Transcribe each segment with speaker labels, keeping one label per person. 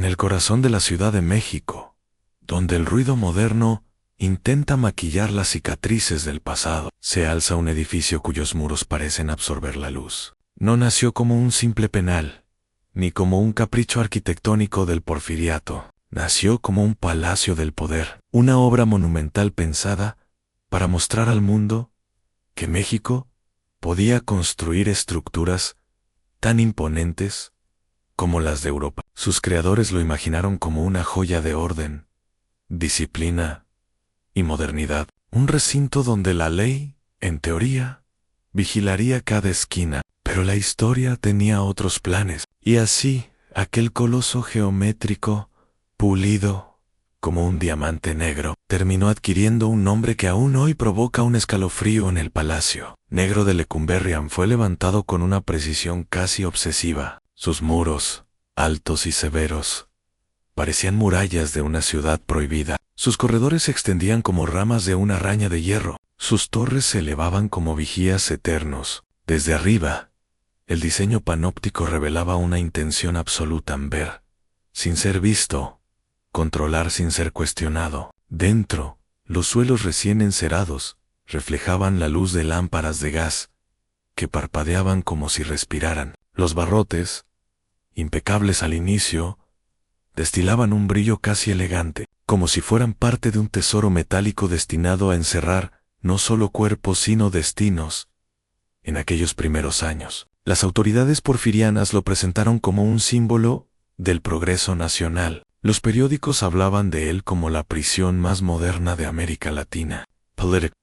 Speaker 1: el corazón de la Ciudad de México, donde el ruido moderno intenta maquillar las cicatrices del pasado, se alza un edificio cuyos muros parecen absorber la luz. No nació como un simple penal, ni como un capricho arquitectónico del Porfiriato. Nació como un palacio del poder, una obra monumental pensada para mostrar al mundo que México podía construir estructuras tan imponentes como las de Europa. Sus creadores lo imaginaron como una joya de orden, disciplina y modernidad. Un recinto donde la ley, en teoría, vigilaría cada esquina, pero la historia tenía otros planes. Y así, aquel coloso geométrico, pulido como un diamante negro, terminó adquiriendo un nombre que aún hoy provoca un escalofrío en el palacio. Negro de Lecumberrian fue levantado con una precisión casi obsesiva. Sus muros, altos y severos, parecían murallas de una ciudad prohibida. Sus corredores se extendían como ramas de una araña de hierro. Sus torres se elevaban como vigías eternos. Desde arriba, el diseño panóptico revelaba una intención absoluta en ver, sin ser visto, controlar sin ser cuestionado. Dentro, los suelos recién encerados reflejaban la luz de lámparas de gas que parpadeaban como si respiraran. Los barrotes, impecables al inicio, destilaban un brillo casi elegante, como si fueran parte de un tesoro metálico destinado a encerrar no solo cuerpos sino destinos. En aquellos primeros años, las autoridades porfirianas lo presentaron como un símbolo del progreso nacional. Los periódicos hablaban de él como la prisión más moderna de América Latina.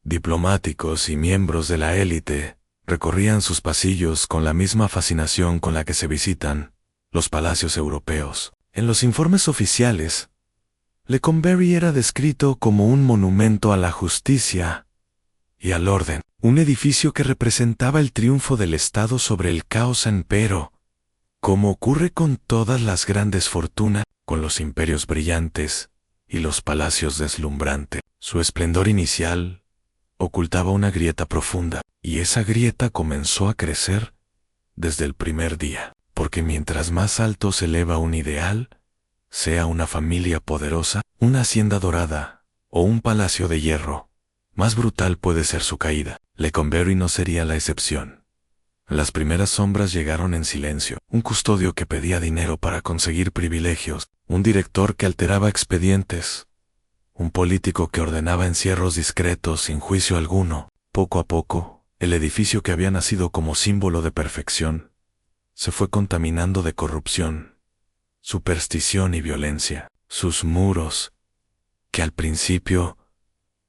Speaker 1: Diplomáticos y miembros de la élite recorrían sus pasillos con la misma fascinación con la que se visitan los palacios europeos. En los informes oficiales, Lecumberri era descrito como un monumento a la justicia y al orden, un edificio que representaba el triunfo del Estado sobre el caos. Pero, como ocurre con todas las grandes fortunas, con los imperios brillantes y los palacios deslumbrantes, su esplendor inicial ocultaba una grieta profunda, y esa grieta comenzó a crecer desde el primer día, porque mientras más alto se eleva un ideal, sea una familia poderosa, una hacienda dorada o un palacio de hierro, más brutal puede ser su caída. Lecumberri no sería la excepción. Las primeras sombras llegaron en silencio, un custodio que pedía dinero para conseguir privilegios, un director que alteraba expedientes, un político que ordenaba encierros discretos sin juicio alguno. Poco a poco, el edificio que había nacido como símbolo de perfección se fue contaminando de corrupción, superstición y violencia. Sus muros, que al principio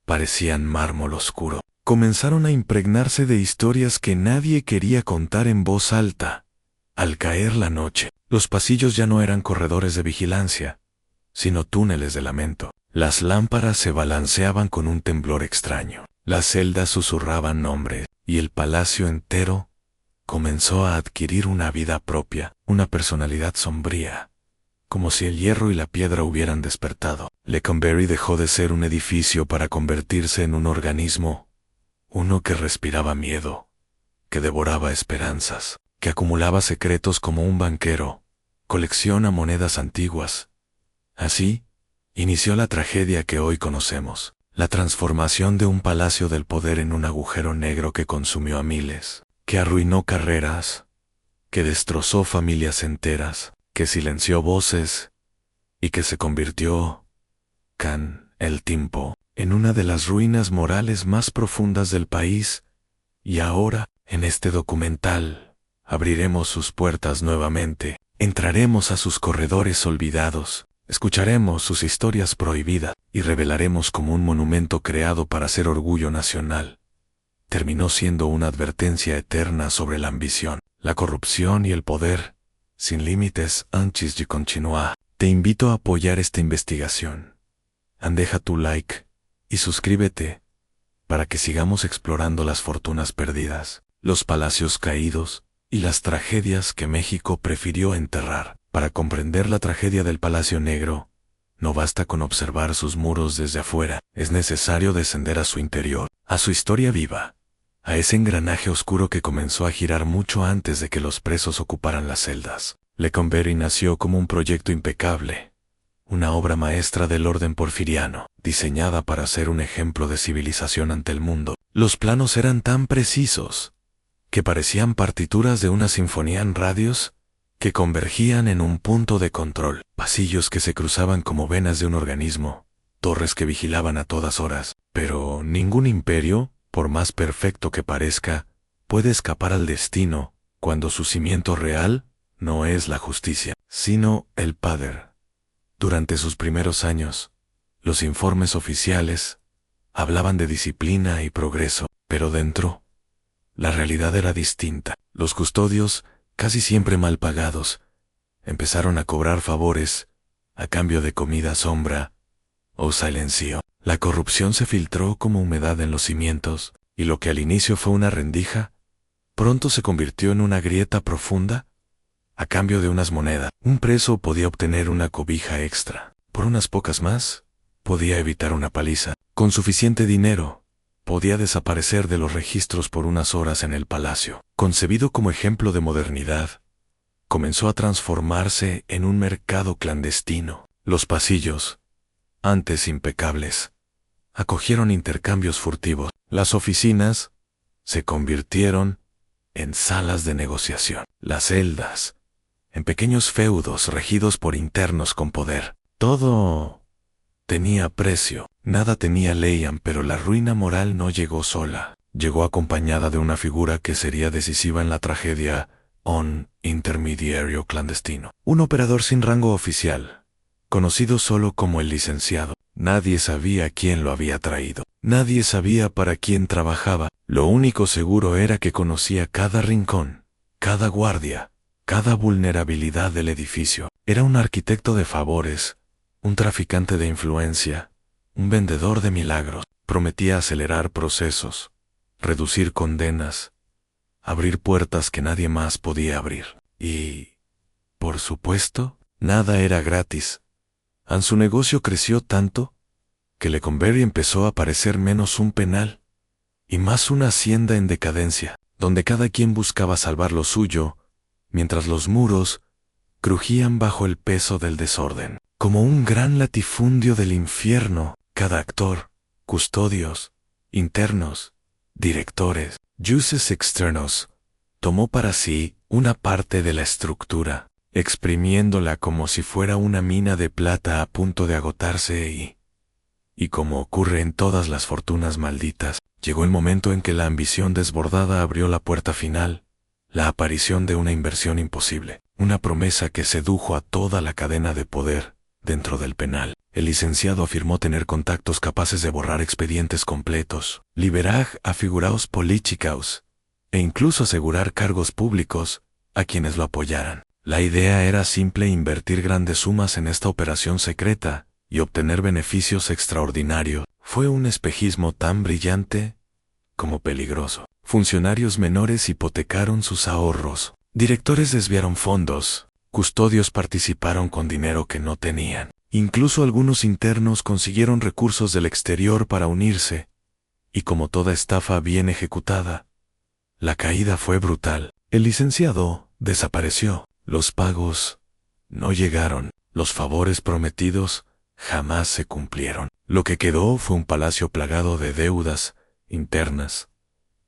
Speaker 1: parecían mármol oscuro, comenzaron a impregnarse de historias que nadie quería contar en voz alta. Al caer la noche, los pasillos ya no eran corredores de vigilancia, sino túneles de lamento. Las lámparas se balanceaban con un temblor extraño. Las celdas susurraban nombres, y el palacio entero comenzó a adquirir una vida propia, una personalidad sombría, como si el hierro y la piedra hubieran despertado. Lecumberri dejó de ser un edificio para convertirse en un organismo, uno que respiraba miedo, que devoraba esperanzas, que acumulaba secretos como un banquero, colecciona monedas antiguas. Así, inició la tragedia que hoy conocemos, la transformación de un palacio del poder en un agujero negro que consumió a miles, que arruinó carreras, que destrozó familias enteras, que silenció voces y que se convirtió, el tiempo, en una de las ruinas morales más profundas del país. Y ahora, en este documental, abriremos sus puertas nuevamente, entraremos a sus corredores olvidados, escucharemos sus historias prohibidas y revelaremos cómo un monumento creado para ser orgullo nacional terminó siendo una advertencia eterna sobre la ambición, la corrupción y el poder sin límites. Antes de continuar, te invito a apoyar esta investigación. Deja tu like y suscríbete para que sigamos explorando las fortunas perdidas, los palacios caídos y las tragedias que México prefirió enterrar. Para comprender la tragedia del Palacio Negro, no basta con observar sus muros desde afuera, es necesario descender a su interior, a su historia viva, a ese engranaje oscuro que comenzó a girar mucho antes de que los presos ocuparan las celdas. Lecumberri nació como un proyecto impecable, una obra maestra del orden porfiriano, diseñada para ser un ejemplo de civilización ante el mundo. Los planos eran tan precisos que parecían partituras de una sinfonía en radios que convergían en un punto de control, pasillos que se cruzaban como venas de un organismo, torres que vigilaban a todas horas. Pero ningún imperio, por más perfecto que parezca, puede escapar al destino cuando su cimiento real no es la justicia, sino el poder. Durante sus primeros años, los informes oficiales hablaban de disciplina y progreso, pero dentro, la realidad era distinta. Los custodios, casi siempre mal pagados, empezaron a cobrar favores a cambio de comida sombra o silencio. La corrupción se filtró como humedad en los cimientos, y lo que al inicio fue una rendija, pronto se convirtió en una grieta profunda a cambio de unas monedas. Un preso podía obtener una cobija extra. Por unas pocas más, podía evitar una paliza. Con suficiente dinero, podía desaparecer de los registros por unas horas en el palacio. Concebido como ejemplo de modernidad, comenzó a transformarse en un mercado clandestino. Los pasillos, antes impecables, acogieron intercambios furtivos. Las oficinas se convirtieron en salas de negociación. Las celdas, en pequeños feudos regidos por internos con poder. Todo tenía precio. Nada tenía ley, pero la ruina moral no llegó sola. Llegó acompañada de una figura que sería decisiva en la tragedia: un intermediario clandestino. Un operador sin rango oficial, conocido solo como el licenciado. Nadie sabía quién lo había traído. Nadie sabía para quién trabajaba. Lo único seguro era que conocía cada rincón, cada guardia, cada vulnerabilidad del edificio. Era un arquitecto de favores, un traficante de influencia, un vendedor de milagros. Prometía acelerar procesos, reducir condenas, abrir puertas que nadie más podía abrir. Y, por supuesto, nada era gratis. Su negocio creció tanto que Lecumberri empezó a parecer menos un penal y más una hacienda en decadencia, donde cada quien buscaba salvar lo suyo, mientras los muros crujían bajo el peso del desorden. Como un gran latifundio del infierno, cada actor, custodios, internos, directores, jueces externos, tomó para sí una parte de la estructura, exprimiéndola como si fuera una mina de plata a punto de agotarse y como ocurre en todas las fortunas malditas, llegó el momento en que la ambición desbordada abrió la puerta final, la aparición de una inversión imposible, una promesa que sedujo a toda la cadena de poder dentro del penal. El licenciado afirmó tener contactos capaces de borrar expedientes completos, liberar a figurados políticos e incluso asegurar cargos públicos a quienes lo apoyaran. La idea era simple: invertir grandes sumas en esta operación secreta y obtener beneficios extraordinarios. Fue un espejismo tan brillante como peligroso. Funcionarios menores hipotecaron sus ahorros, directores desviaron fondos, custodios participaron con dinero que no tenían. Incluso algunos internos consiguieron recursos del exterior para unirse, y como toda estafa bien ejecutada, la caída fue brutal. El licenciado desapareció. Los pagos no llegaron. Los favores prometidos jamás se cumplieron. Lo que quedó fue un palacio plagado de deudas internas,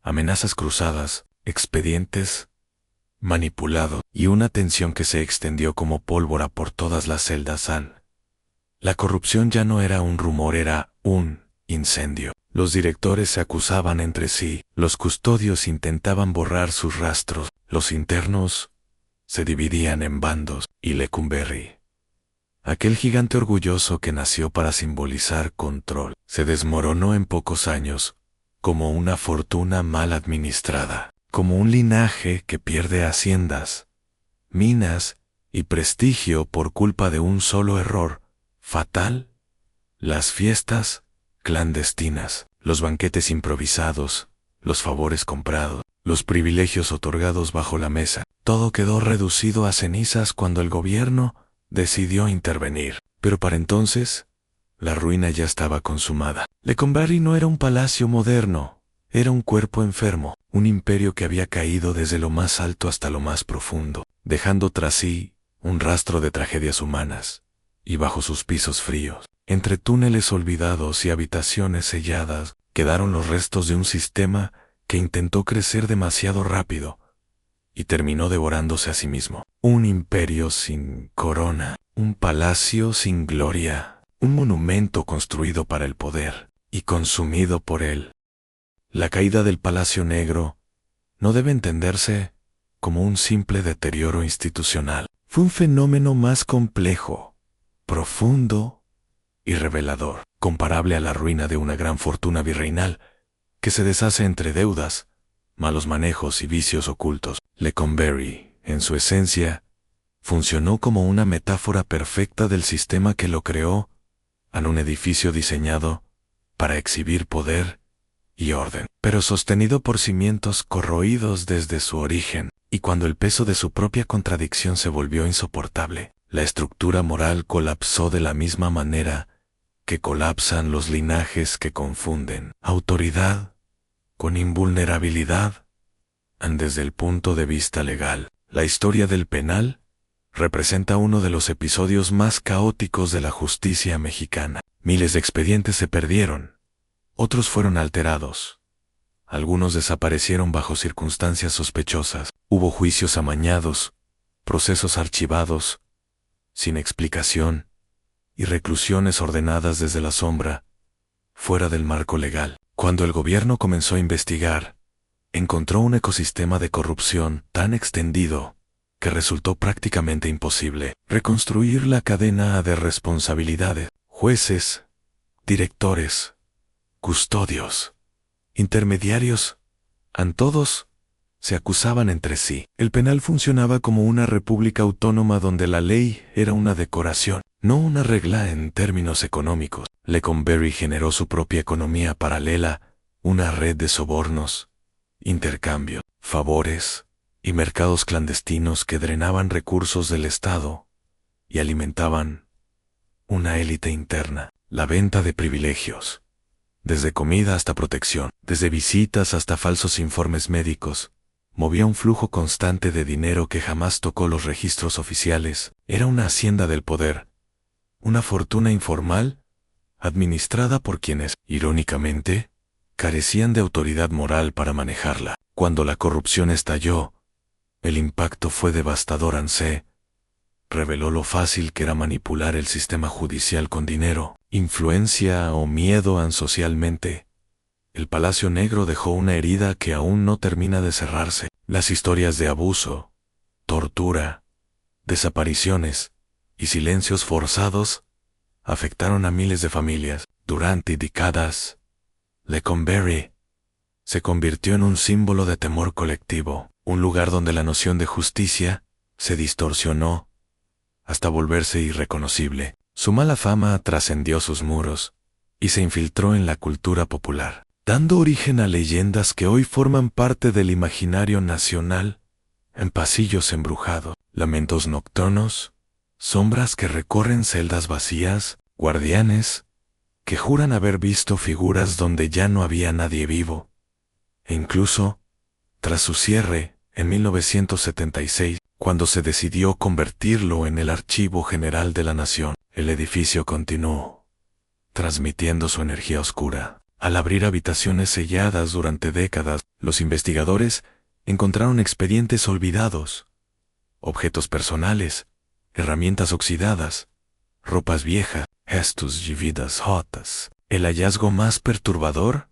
Speaker 1: amenazas cruzadas, expedientes manipulados y una tensión que se extendió como pólvora por todas las celdas. La corrupción ya no era un rumor, era un incendio. Los directores se acusaban entre sí, los custodios intentaban borrar sus rastros, los internos se dividían en bandos, y Lecumberri, aquel gigante orgulloso que nació para simbolizar control, se desmoronó en pocos años, como una fortuna mal administrada, como un linaje que pierde haciendas, minas y prestigio por culpa de un solo error fatal: las fiestas clandestinas, los banquetes improvisados, los favores comprados, los privilegios otorgados bajo la mesa. Todo quedó reducido a cenizas cuando el gobierno decidió intervenir. Pero para entonces, la ruina ya estaba consumada. Lecumberri no era un palacio moderno, era un cuerpo enfermo, un imperio que había caído desde lo más alto hasta lo más profundo, dejando tras sí un rastro de tragedias humanas, y bajo sus pisos fríos, entre túneles olvidados y habitaciones selladas, quedaron los restos de un sistema que intentó crecer demasiado rápido y terminó devorándose a sí mismo. Un imperio sin corona, un palacio sin gloria, un monumento construido para el poder y consumido por él. La caída del Palacio Negro no debe entenderse como un simple deterioro institucional. Fue un fenómeno más complejo, profundo y revelador, comparable a la ruina de una gran fortuna virreinal que se deshace entre deudas, malos manejos y vicios ocultos. Leconberry, en su esencia, funcionó como una metáfora perfecta del sistema que lo creó, en un edificio diseñado para exhibir poder y orden, pero sostenido por cimientos corroídos desde su origen, y cuando el peso de su propia contradicción se volvió insoportable, la estructura moral colapsó de la misma manera que colapsan los linajes que confunden autoridad con invulnerabilidad. Desde el punto de vista legal, la historia del penal representa uno de los episodios más caóticos de la justicia mexicana. Miles de expedientes se perdieron, otros fueron alterados, algunos desaparecieron bajo circunstancias sospechosas, hubo juicios amañados, procesos archivados, sin explicación, y reclusiones ordenadas desde la sombra, fuera del marco legal. Cuando el gobierno comenzó a investigar, encontró un ecosistema de corrupción tan extendido que resultó prácticamente imposible reconstruir la cadena de responsabilidades. Jueces, directores, custodios, intermediarios, todos se acusaban entre sí. El penal funcionaba como una república autónoma donde la ley era una decoración, no una regla en términos económicos. Leconberry generó su propia economía paralela, una red de sobornos, intercambio, favores y mercados clandestinos que drenaban recursos del Estado y alimentaban una élite interna. La venta de privilegios, desde comida hasta protección, desde visitas hasta falsos informes médicos, movía un flujo constante de dinero que jamás tocó los registros oficiales. Era una hacienda del poder, una fortuna informal, administrada por quienes, irónicamente, carecían de autoridad moral para manejarla. Cuando la corrupción estalló, el impacto fue devastador. ANSE reveló lo fácil que era manipular el sistema judicial con dinero, influencia o miedo socialmente. El Palacio Negro dejó una herida que aún no termina de cerrarse. Las historias de abuso, tortura, desapariciones y silencios forzados afectaron a miles de familias. Durante décadas, Leconberry se convirtió en un símbolo de temor colectivo, un lugar donde la noción de justicia se distorsionó hasta volverse irreconocible. Su mala fama trascendió sus muros y se infiltró en la cultura popular, dando origen a leyendas que hoy forman parte del imaginario nacional. En pasillos embrujados, lamentos nocturnos, sombras que recorren celdas vacías, guardianes que juran haber visto figuras donde ya no había nadie vivo. E incluso, tras su cierre, en 1976, cuando se decidió convertirlo en el Archivo General de la Nación, el edificio continuó transmitiendo su energía oscura. Al abrir habitaciones selladas durante décadas, los investigadores encontraron expedientes olvidados, objetos personales, herramientas oxidadas, ropas viejas, gestos y vidas rotas. El hallazgo más perturbador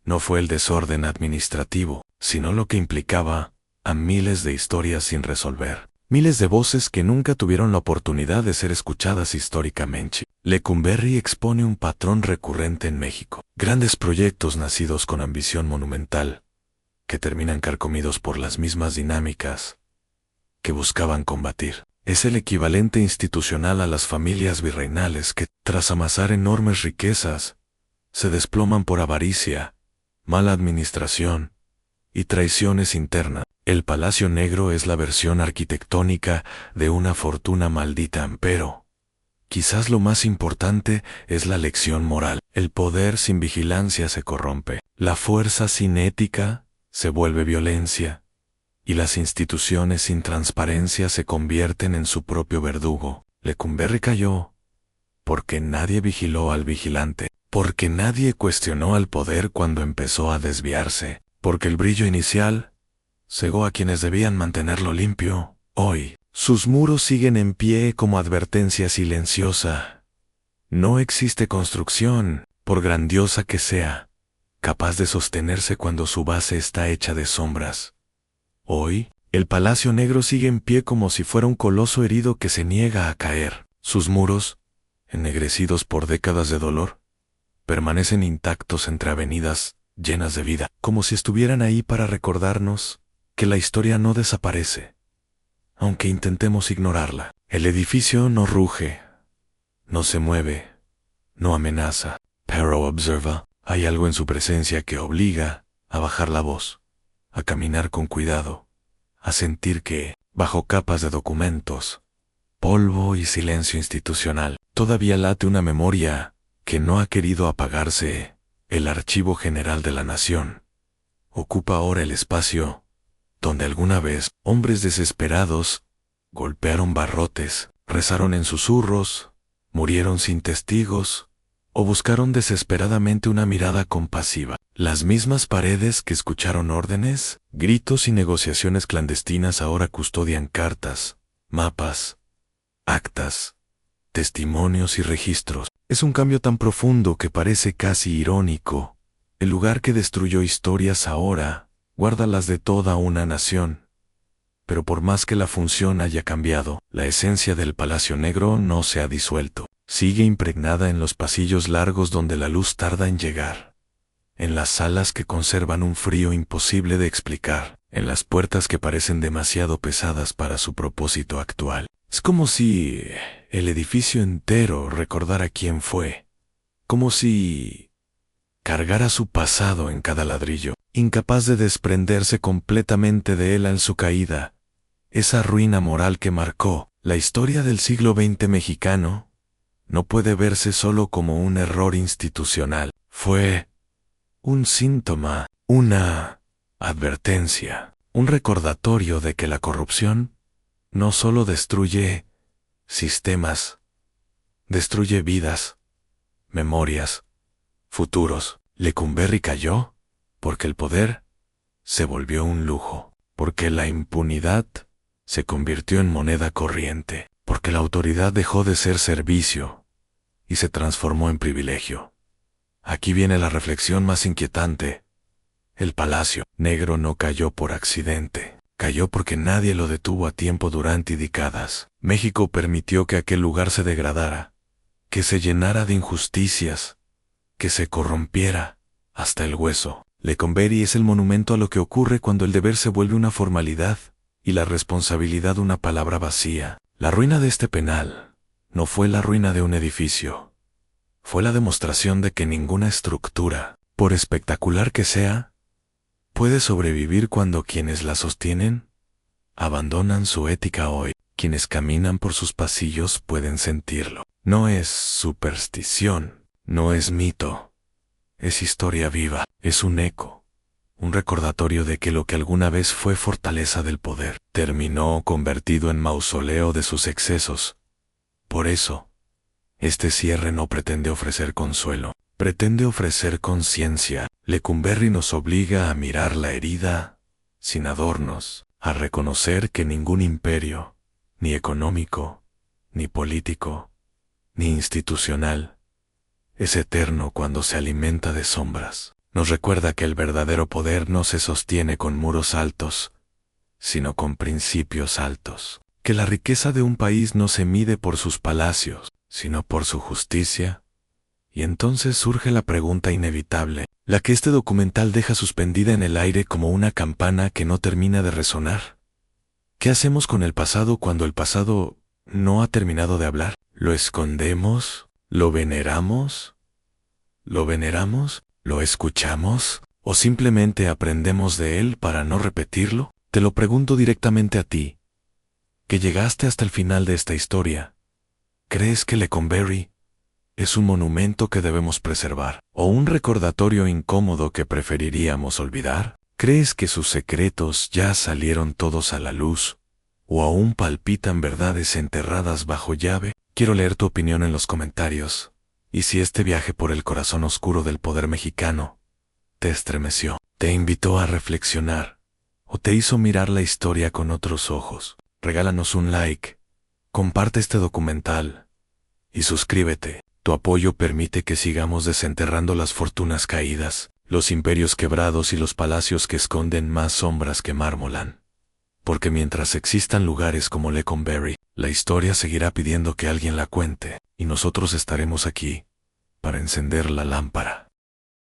Speaker 1: no fue el desorden administrativo, sino lo que implicaba a miles de historias sin resolver, miles de voces que nunca tuvieron la oportunidad de ser escuchadas históricamente. Leconberry expone un patrón recurrente en México. Grandes proyectos nacidos con ambición monumental, que terminan carcomidos por las mismas dinámicas que buscaban combatir. Es el equivalente institucional a las familias virreinales que, tras amasar enormes riquezas, se desploman por avaricia, mala administración y traiciones internas. El Palacio Negro es la versión arquitectónica de una fortuna maldita, pero quizás lo más importante es la lección moral. El poder sin vigilancia se corrompe, la fuerza sin ética se vuelve violencia, y las instituciones sin transparencia se convierten en su propio verdugo. Lecumberri cayó porque nadie vigiló al vigilante, porque nadie cuestionó al poder cuando empezó a desviarse, porque el brillo inicial cegó a quienes debían mantenerlo limpio. Hoy, sus muros siguen en pie como advertencia silenciosa. No existe construcción, por grandiosa que sea, capaz de sostenerse cuando su base está hecha de sombras. Hoy, el Palacio Negro sigue en pie como si fuera un coloso herido que se niega a caer. Sus muros, ennegrecidos por décadas de dolor, permanecen intactos entre avenidas llenas de vida, como si estuvieran ahí para recordarnos que la historia no desaparece, aunque intentemos ignorarla. El edificio no ruge, no se mueve, no amenaza, pero observa. Hay algo en su presencia que obliga a bajar la voz, a caminar con cuidado, a sentir que, bajo capas de documentos, polvo y silencio institucional, todavía late una memoria que no ha querido apagarse. El Archivo General de la Nación ocupa ahora el espacio donde alguna vez hombres desesperados golpearon barrotes, rezaron en susurros, murieron sin testigos o buscaron desesperadamente una mirada compasiva. Las mismas paredes que escucharon órdenes, gritos y negociaciones clandestinas ahora custodian cartas, mapas, actas, testimonios y registros. Es un cambio tan profundo que parece casi irónico. El lugar que destruyó historias ahora guarda las de toda una nación. Pero por más que la función haya cambiado, la esencia del Palacio Negro no se ha disuelto. Sigue impregnada en los pasillos largos donde la luz tarda en llegar, en las salas que conservan un frío imposible de explicar, en las puertas que parecen demasiado pesadas para su propósito actual. Es como si el edificio entero recordara quién fue, como si cargara su pasado en cada ladrillo, incapaz de desprenderse completamente de él en su caída. Esa ruina moral que marcó la historia del siglo XX mexicano no puede verse solo como un error institucional. Fue un síntoma, una advertencia, un recordatorio de que la corrupción no solo destruye sistemas, destruye vidas, memorias, futuros. Lecumberri cayó porque el poder se volvió un lujo, porque la impunidad se convirtió en moneda corriente, porque la autoridad dejó de ser servicio y se transformó en privilegio. Aquí viene la reflexión más inquietante. El Palacio Negro no cayó por accidente. Cayó porque nadie lo detuvo a tiempo durante décadas. México permitió que aquel lugar se degradara, que se llenara de injusticias, que se corrompiera hasta el hueso. Lecumberri es el monumento a lo que ocurre cuando el deber se vuelve una formalidad y la responsabilidad una palabra vacía. La ruina de este penal no fue la ruina de un edificio. Fue la demostración de que ninguna estructura, por espectacular que sea, puede sobrevivir cuando quienes la sostienen abandonan su ética hoy. Quienes caminan por sus pasillos pueden sentirlo. No es superstición, no es mito. Es historia viva, es un eco, un recordatorio de que lo que alguna vez fue fortaleza del poder, terminó convertido en mausoleo de sus excesos. Por eso, este cierre no pretende ofrecer consuelo, pretende ofrecer conciencia. Lecumberri nos obliga a mirar la herida sin adornos, a reconocer que ningún imperio, ni económico, ni político, ni institucional, es eterno cuando se alimenta de sombras. Nos recuerda que el verdadero poder no se sostiene con muros altos, sino con principios altos. Que la riqueza de un país no se mide por sus palacios, sino por su justicia. Y entonces surge la pregunta inevitable, la que este documental deja suspendida en el aire como una campana que no termina de resonar. ¿Qué hacemos con el pasado cuando el pasado no ha terminado de hablar? ¿Lo escondemos? ¿Lo veneramos? ¿Lo veneramos? ¿Lo escuchamos? ¿O simplemente aprendemos de él para no repetirlo? Te lo pregunto directamente a ti, que llegaste hasta el final de esta historia. ¿Crees que Lecumberri es un monumento que debemos preservar, o un recordatorio incómodo que preferiríamos olvidar? ¿Crees que sus secretos ya salieron todos a la luz? ¿O aún palpitan verdades enterradas bajo llave? Quiero leer tu opinión en los comentarios. Y si este viaje por el corazón oscuro del poder mexicano te estremeció, te invitó a reflexionar, o te hizo mirar la historia con otros ojos, regálanos un like, comparte este documental y suscríbete. Tu apoyo permite que sigamos desenterrando las fortunas caídas, los imperios quebrados y los palacios que esconden más sombras que mármolan. Porque mientras existan lugares como Leconberry, la historia seguirá pidiendo que alguien la cuente, y nosotros estaremos aquí para encender la lámpara.